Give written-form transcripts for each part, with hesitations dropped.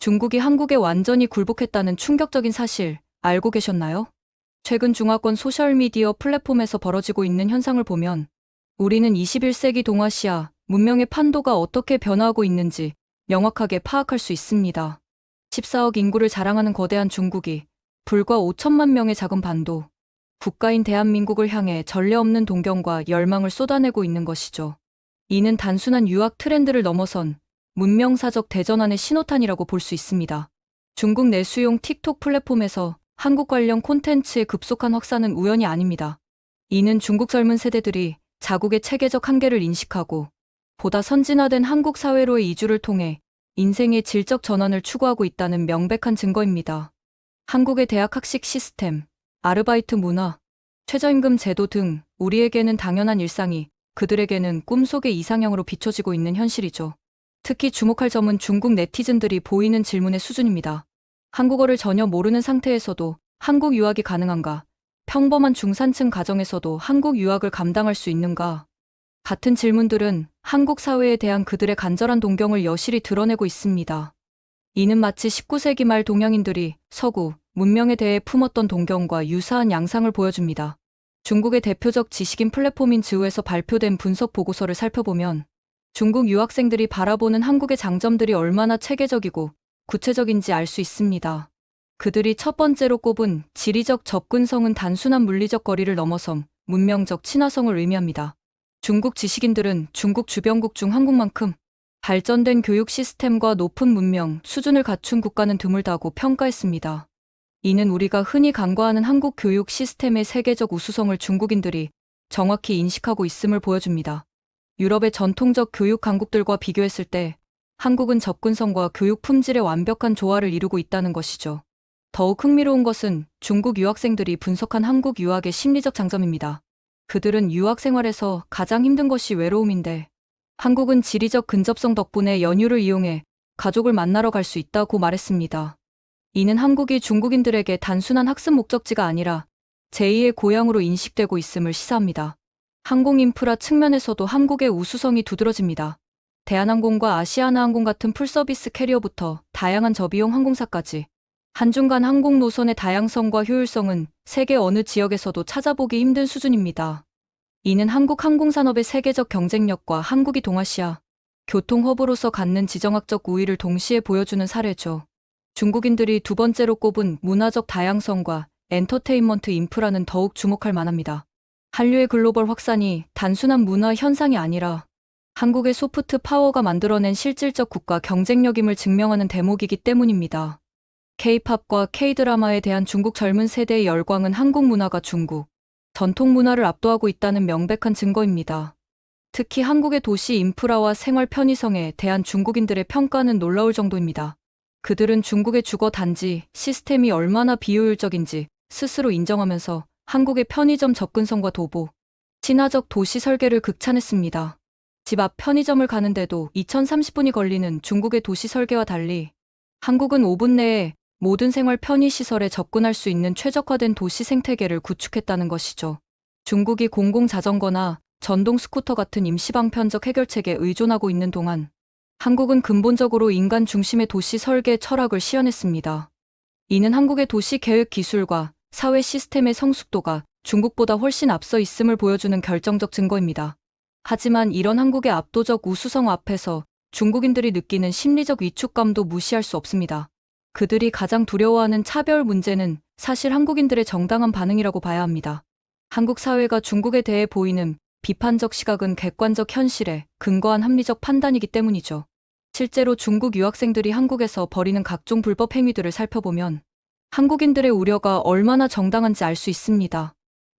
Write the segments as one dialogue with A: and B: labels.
A: 중국이 한국에 완전히 굴복했다는 충격적인 사실 알고 계셨나요? 최근 중화권 소셜미디어 플랫폼에서 벌어지고 있는 현상을 보면 우리는 21세기 동아시아 문명의 판도가 어떻게 변화하고 있는지 명확하게 파악할 수 있습니다. 14억 인구를 자랑하는 거대한 중국이 불과 5천만 명의 작은 반도, 국가인 대한민국을 향해 전례 없는 동경과 열망을 쏟아내고 있는 것이죠. 이는 단순한 유학 트렌드를 넘어선 문명사적 대전환의 신호탄이라고 볼 수 있습니다. 중국 내수용 틱톡 플랫폼에서 한국 관련 콘텐츠의 급속한 확산은 우연이 아닙니다. 이는 중국 젊은 세대들이 자국의 체계적 한계를 인식하고 보다 선진화된 한국 사회로의 이주를 통해 인생의 질적 전환을 추구하고 있다는 명백한 증거입니다. 한국의 대학 학식 시스템, 아르바이트 문화, 최저임금 제도 등 우리에게는 당연한 일상이 그들에게는 꿈속의 이상형으로 비춰지고 있는 현실이죠. 특히 주목할 점은 중국 네티즌들이 보이는 질문의 수준입니다. 한국어를 전혀 모르는 상태에서도 한국 유학이 가능한가? 평범한 중산층 가정에서도 한국 유학을 감당할 수 있는가? 같은 질문들은 한국 사회에 대한 그들의 간절한 동경을 여실히 드러내고 있습니다. 이는 마치 19세기 말 동양인들이 서구 문명에 대해 품었던 동경과 유사한 양상을 보여줍니다. 중국의 대표적 지식인 플랫폼인 즈우에서 발표된 분석 보고서를 살펴보면 중국 유학생들이 바라보는 한국의 장점들이 얼마나 체계적이고 구체적인지 알 수 있습니다. 그들이 첫 번째로 꼽은 지리적 접근성은 단순한 물리적 거리를 넘어선 문명적 친화성을 의미합니다. 중국 지식인들은 중국 주변국 중 한국만큼 발전된 교육 시스템과 높은 문명 수준을 갖춘 국가는 드물다고 평가했습니다. 이는 우리가 흔히 간과하는 한국 교육 시스템의 세계적 우수성을 중국인들이 정확히 인식하고 있음을 보여줍니다. 유럽의 전통적 교육 강국들과 비교했을 때 한국은 접근성과 교육 품질의 완벽한 조화를 이루고 있다는 것이죠. 더욱 흥미로운 것은 중국 유학생들이 분석한 한국 유학의 심리적 장점입니다. 그들은 유학 생활에서 가장 힘든 것이 외로움인데 한국은 지리적 근접성 덕분에 연휴를 이용해 가족을 만나러 갈 수 있다고 말했습니다. 이는 한국이 중국인들에게 단순한 학습 목적지가 아니라 제2의 고향으로 인식되고 있음을 시사합니다. 항공 인프라 측면에서도 한국의 우수성이 두드러집니다. 대한항공과 아시아나항공 같은 풀서비스 캐리어부터 다양한 저비용 항공사까지 한중간 항공 노선의 다양성과 효율성은 세계 어느 지역에서도 찾아보기 힘든 수준입니다. 이는 한국 항공산업의 세계적 경쟁력과 한국이 동아시아 교통 허브로서 갖는 지정학적 우위를 동시에 보여주는 사례죠. 중국인들이 두 번째로 꼽은 문화적 다양성과 엔터테인먼트 인프라는 더욱 주목할 만합니다. 한류의 글로벌 확산이 단순한 문화 현상이 아니라 한국의 소프트 파워가 만들어낸 실질적 국가 경쟁력임을 증명하는 대목이기 때문입니다. K-팝과 K-드라마에 대한 중국 젊은 세대의 열광은 한국 문화가 중국 전통 문화를 압도하고 있다는 명백한 증거입니다. 특히 한국의 도시 인프라와 생활 편의성에 대한 중국인들의 평가는 놀라울 정도입니다. 그들은 중국의 주거 단지 시스템이 얼마나 비효율적인지 스스로 인정하면서 한국의 편의점 접근성과 도보, 친화적 도시 설계를 극찬했습니다. 집 앞 편의점을 가는데도 2030분이 걸리는 중국의 도시 설계와 달리 한국은 5분 내에 모든 생활 편의시설에 접근할 수 있는 최적화된 도시 생태계를 구축했다는 것이죠. 중국이 공공자전거나 전동 스쿠터 같은 임시방편적 해결책에 의존하고 있는 동안 한국은 근본적으로 인간 중심의 도시 설계 철학을 시연했습니다. 이는 한국의 도시 계획 기술과 사회 시스템의 성숙도가 중국보다 훨씬 앞서 있음을 보여주는 결정적 증거입니다. 하지만 이런 한국의 압도적 우수성 앞에서 중국인들이 느끼는 심리적 위축감도 무시할 수 없습니다. 그들이 가장 두려워하는 차별 문제는 사실 한국인들의 정당한 반응이라고 봐야 합니다. 한국 사회가 중국에 대해 보이는 비판적 시각은 객관적 현실에 근거한 합리적 판단이기 때문이죠. 실제로 중국 유학생들이 한국에서 벌이는 각종 불법 행위들을 살펴보면 한국인들의 우려가 얼마나 정당한지 알 수 있습니다.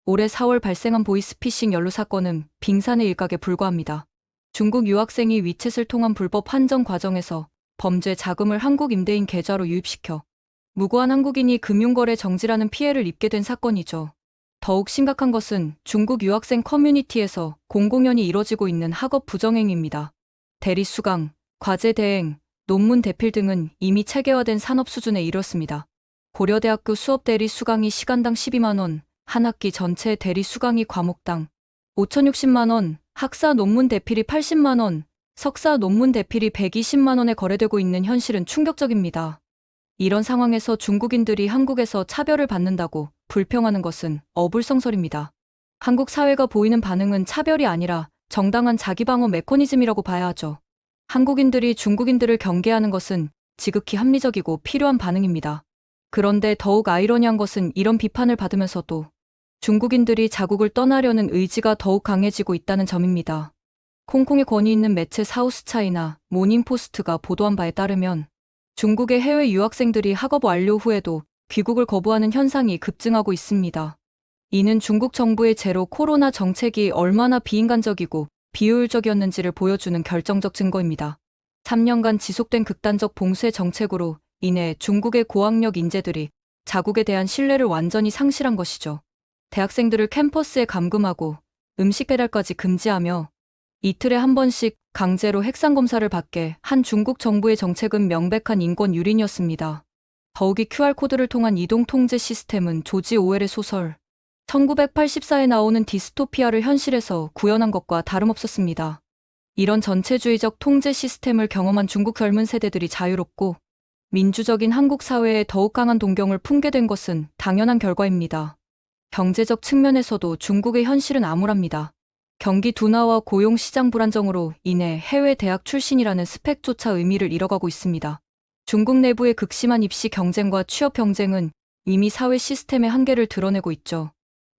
A: 올해 4월 발생한 보이스피싱 연루 사건은 빙산의 일각에 불과합니다. 중국 유학생이 위챗을 통한 불법 환전 과정에서 범죄 자금을 한국 임대인 계좌로 유입시켜 무고한 한국인이 금융거래 정지라는 피해를 입게 된 사건이죠. 더욱 심각한 것은 중국 유학생 커뮤니티에서 공공연히 이뤄지고 있는 학업 부정행위입니다. 대리 수강, 과제 대행, 논문 대필 등은 이미 체계화된 산업 수준에 이르렀습니다. 고려대학교 수업 대리 수강이 시간당 12만 원, 한 학기 전체 대리 수강이 과목당 5,060만 원, 학사 논문 대필이 80만 원, 석사 논문 대필이 120만 원에 거래되고 있는 현실은 충격적입니다. 이런 상황에서 중국인들이 한국에서 차별을 받는다고 불평하는 것은 어불성설입니다. 한국 사회가 보이는 반응은 차별이 아니라 정당한 자기방어 메커니즘이라고 봐야 하죠. 한국인들이 중국인들을 경계하는 것은 지극히 합리적이고 필요한 반응입니다. 그런데 더욱 아이러니한 것은 이런 비판을 받으면서도 중국인들이 자국을 떠나려는 의지가 더욱 강해지고 있다는 점입니다. 홍콩에 권위 있는 매체 사우스차이나 모닝포스트가 보도한 바에 따르면 중국의 해외 유학생들이 학업 완료 후에도 귀국을 거부하는 현상이 급증하고 있습니다. 이는 중국 정부의 제로 코로나 정책이 얼마나 비인간적이고 비효율적이었는지를 보여주는 결정적 증거입니다. 3년간 지속된 극단적 봉쇄 정책으로 인해 중국의 고학력 인재들이 자국에 대한 신뢰를 완전히 상실한 것이죠. 대학생들을 캠퍼스에 감금하고 음식 배달까지 금지하며 이틀에 한 번씩 강제로 핵산 검사를 받게 한 중국 정부의 정책은 명백한 인권 유린이었습니다. 더욱이 QR코드를 통한 이동 통제 시스템은 조지 오웰의 소설 1984에 나오는 디스토피아를 현실에서 구현한 것과 다름없었습니다. 이런 전체주의적 통제 시스템을 경험한 중국 젊은 세대들이 자유롭고 민주적인 한국 사회에 더욱 강한 동경을 품게 된 것은 당연한 결과입니다. 경제적 측면에서도 중국의 현실은 암울합니다. 경기 둔화와 고용 시장 불안정으로 인해 해외 대학 출신이라는 스펙조차 의미를 잃어가고 있습니다. 중국 내부의 극심한 입시 경쟁과 취업 경쟁은 이미 사회 시스템의 한계를 드러내고 있죠.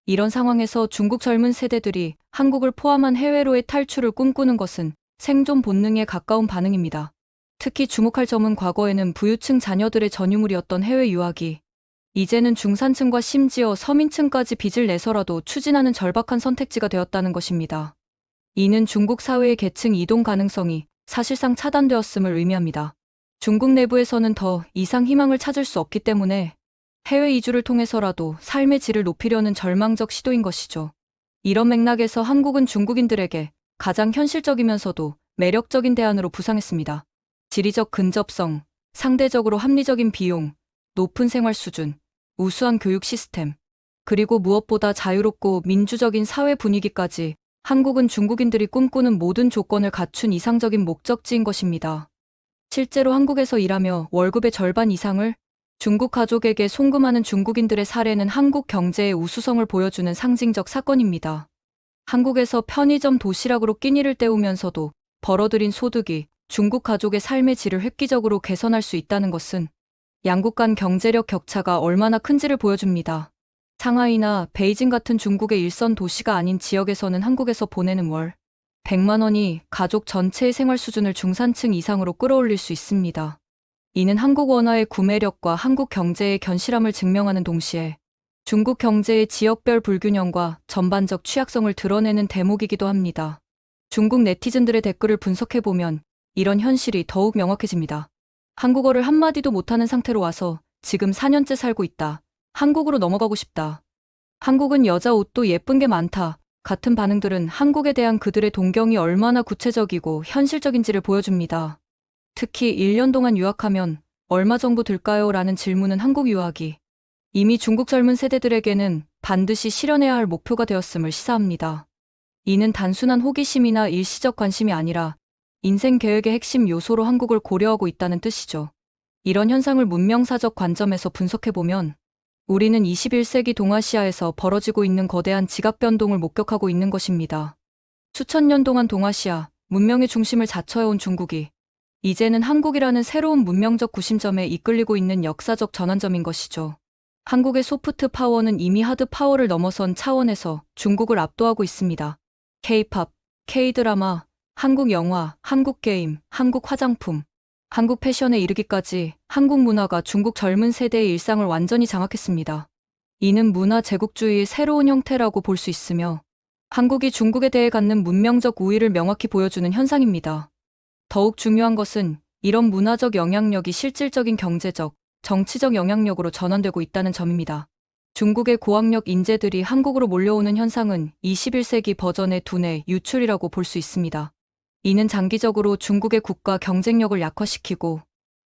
A: 이런 상황에서 중국 젊은 세대들이 한국을 포함한 해외로의 탈출을 꿈꾸는 것은 생존 본능에 가까운 반응입니다. 특히 주목할 점은 과거에는 부유층 자녀들의 전유물이었던 해외 유학이 이제는 중산층과 심지어 서민층까지 빚을 내서라도 추진하는 절박한 선택지가 되었다는 것입니다. 이는 중국 사회의 계층 이동 가능성이 사실상 차단되었음을 의미합니다. 중국 내부에서는 더 이상 희망을 찾을 수 없기 때문에 해외 이주를 통해서라도 삶의 질을 높이려는 절망적 시도인 것이죠. 이런 맥락에서 한국은 중국인들에게 가장 현실적이면서도 매력적인 대안으로 부상했습니다. 지리적 근접성, 상대적으로 합리적인 비용, 높은 생활 수준, 우수한 교육 시스템, 그리고 무엇보다 자유롭고 민주적인 사회 분위기까지 한국은 중국인들이 꿈꾸는 모든 조건을 갖춘 이상적인 목적지인 것입니다. 실제로 한국에서 일하며 월급의 절반 이상을 중국 가족에게 송금하는 중국인들의 사례는 한국 경제의 우수성을 보여주는 상징적 사건입니다. 한국에서 편의점 도시락으로 끼니를 때우면서도 벌어들인 소득이 중국 가족의 삶의 질을 획기적으로 개선할 수 있다는 것은 양국 간 경제력 격차가 얼마나 큰지를 보여줍니다. 상하이나 베이징 같은 중국의 일선 도시가 아닌 지역에서는 한국에서 보내는 월 100만 원이 가족 전체의 생활 수준을 중산층 이상으로 끌어올릴 수 있습니다. 이는 한국 원화의 구매력과 한국 경제의 견실함을 증명하는 동시에 중국 경제의 지역별 불균형과 전반적 취약성을 드러내는 대목이기도 합니다. 중국 네티즌들의 댓글을 분석해보면 이런 현실이 더욱 명확해집니다. 한국어를 한마디도 못하는 상태로 와서 지금 4년째 살고 있다. 한국으로 넘어가고 싶다. 한국은 여자 옷도 예쁜 게 많다. 같은 반응들은 한국에 대한 그들의 동경이 얼마나 구체적이고 현실적인지를 보여줍니다. 특히 1년 동안 유학하면 얼마 정도 들까요? 라는 질문은 한국 유학이 이미 중국 젊은 세대들에게는 반드시 실현해야 할 목표가 되었음을 시사합니다. 이는 단순한 호기심이나 일시적 관심이 아니라 인생 계획의 핵심 요소로 한국을 고려하고 있다는 뜻이죠. 이런 현상을 문명사적 관점에서 분석해보면 우리는 21세기 동아시아에서 벌어지고 있는 거대한 지각 변동을 목격하고 있는 것입니다. 수천 년 동안 동아시아, 문명의 중심을 자처해온 중국이 이제는 한국이라는 새로운 문명적 구심점에 이끌리고 있는 역사적 전환점인 것이죠. 한국의 소프트 파워는 이미 하드 파워를 넘어선 차원에서 중국을 압도하고 있습니다. K-팝, K-드라마, 한국 영화, 한국 게임, 한국 화장품, 한국 패션에 이르기까지 한국 문화가 중국 젊은 세대의 일상을 완전히 장악했습니다. 이는 문화 제국주의의 새로운 형태라고 볼 수 있으며 한국이 중국에 대해 갖는 문명적 우위를 명확히 보여주는 현상입니다. 더욱 중요한 것은 이런 문화적 영향력이 실질적인 경제적, 정치적 영향력으로 전환되고 있다는 점입니다. 중국의 고학력 인재들이 한국으로 몰려오는 현상은 21세기 버전의 두뇌 유출이라고 볼 수 있습니다. 이는 장기적으로 중국의 국가 경쟁력을 약화시키고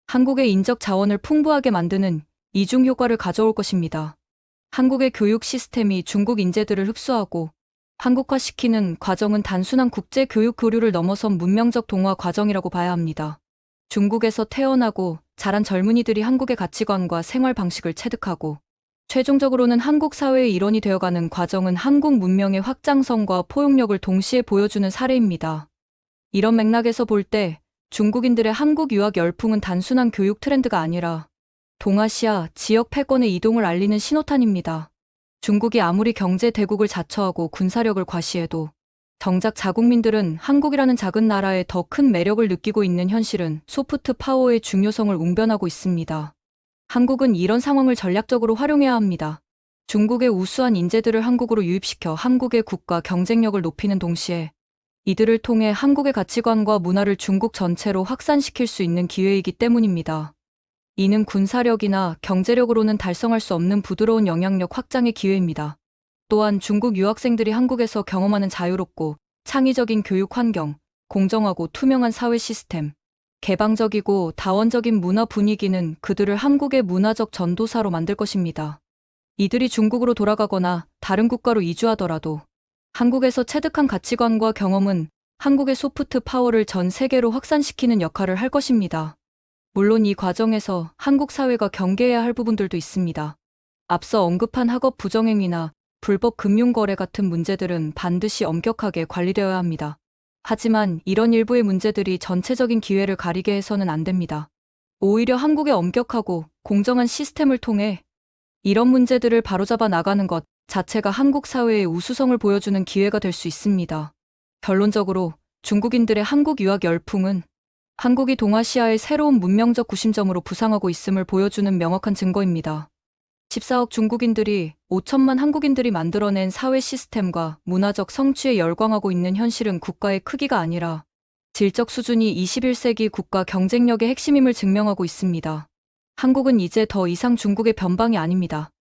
A: 한국의 인적 자원을 풍부하게 만드는 이중 효과를 가져올 것입니다. 한국의 교육 시스템이 중국 인재들을 흡수하고 한국화시키는 과정은 단순한 국제 교육 교류를 넘어선 문명적 동화 과정이라고 봐야 합니다. 중국에서 태어나고 자란 젊은이들이 한국의 가치관과 생활 방식을 체득하고 최종적으로는 한국 사회의 일원이 되어가는 과정은 한국 문명의 확장성과 포용력을 동시에 보여주는 사례입니다. 이런 맥락에서 볼 때 중국인들의 한국 유학 열풍은 단순한 교육 트렌드가 아니라 동아시아 지역 패권의 이동을 알리는 신호탄입니다. 중국이 아무리 경제 대국을 자처하고 군사력을 과시해도 정작 자국민들은 한국이라는 작은 나라에 더 큰 매력을 느끼고 있는 현실은 소프트 파워의 중요성을 웅변하고 있습니다. 한국은 이런 상황을 전략적으로 활용해야 합니다. 중국의 우수한 인재들을 한국으로 유입시켜 한국의 국가 경쟁력을 높이는 동시에 이들을 통해 한국의 가치관과 문화를 중국 전체로 확산시킬 수 있는 기회이기 때문입니다. 이는 군사력이나 경제력으로는 달성할 수 없는 부드러운 영향력 확장의 기회입니다. 또한 중국 유학생들이 한국에서 경험하는 자유롭고 창의적인 교육 환경, 공정하고 투명한 사회 시스템, 개방적이고 다원적인 문화 분위기는 그들을 한국의 문화적 전도사로 만들 것입니다. 이들이 중국으로 돌아가거나 다른 국가로 이주하더라도 한국에서 체득한 가치관과 경험은 한국의 소프트 파워를 전 세계로 확산시키는 역할을 할 것입니다. 물론 이 과정에서 한국 사회가 경계해야 할 부분들도 있습니다. 앞서 언급한 학업 부정행위나 불법 금융거래 같은 문제들은 반드시 엄격하게 관리되어야 합니다. 하지만 이런 일부의 문제들이 전체적인 기회를 가리게 해서는 안 됩니다. 오히려 한국의 엄격하고 공정한 시스템을 통해 이런 문제들을 바로잡아 나가는 것 자체가 한국 사회의 우수성을 보여주는 기회가 될 수 있습니다. 결론적으로 중국인들의 한국 유학 열풍은 한국이 동아시아의 새로운 문명적 구심점으로 부상하고 있음을 보여주는 명확한 증거입니다. 14억 중국인들이 5천만 한국인들이 만들어낸 사회 시스템과 문화적 성취에 열광하고 있는 현실은 국가의 크기가 아니라 질적 수준이 21세기 국가 경쟁력의 핵심임을 증명하고 있습니다. 한국은 이제 더 이상 중국의 변방이 아닙니다.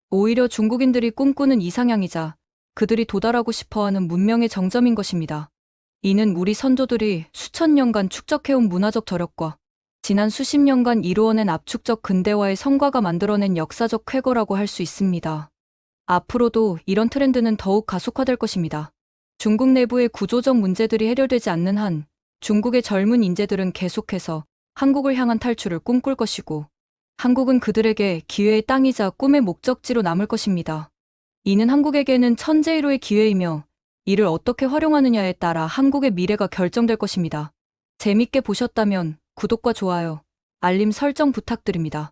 A: 오히려 중국인들이 꿈꾸는 이상향이자 그들이 도달하고 싶어하는 문명의 정점인 것입니다. 이는 우리 선조들이 수천 년간 축적해온 문화적 저력과 지난 수십 년간 이루어낸 압축적 근대화의 성과가 만들어낸 역사적 쾌거라고 할 수 있습니다. 앞으로도 이런 트렌드는 더욱 가속화될 것입니다. 중국 내부의 구조적 문제들이 해결되지 않는 한 중국의 젊은 인재들은 계속해서 한국을 향한 탈출을 꿈꿀 것이고 한국은 그들에게 기회의 땅이자 꿈의 목적지로 남을 것입니다. 이는 한국에게는 천재일호의 기회이며 이를 어떻게 활용하느냐에 따라 한국의 미래가 결정될 것입니다. 재밌게 보셨다면 구독과 좋아요, 알림 설정 부탁드립니다.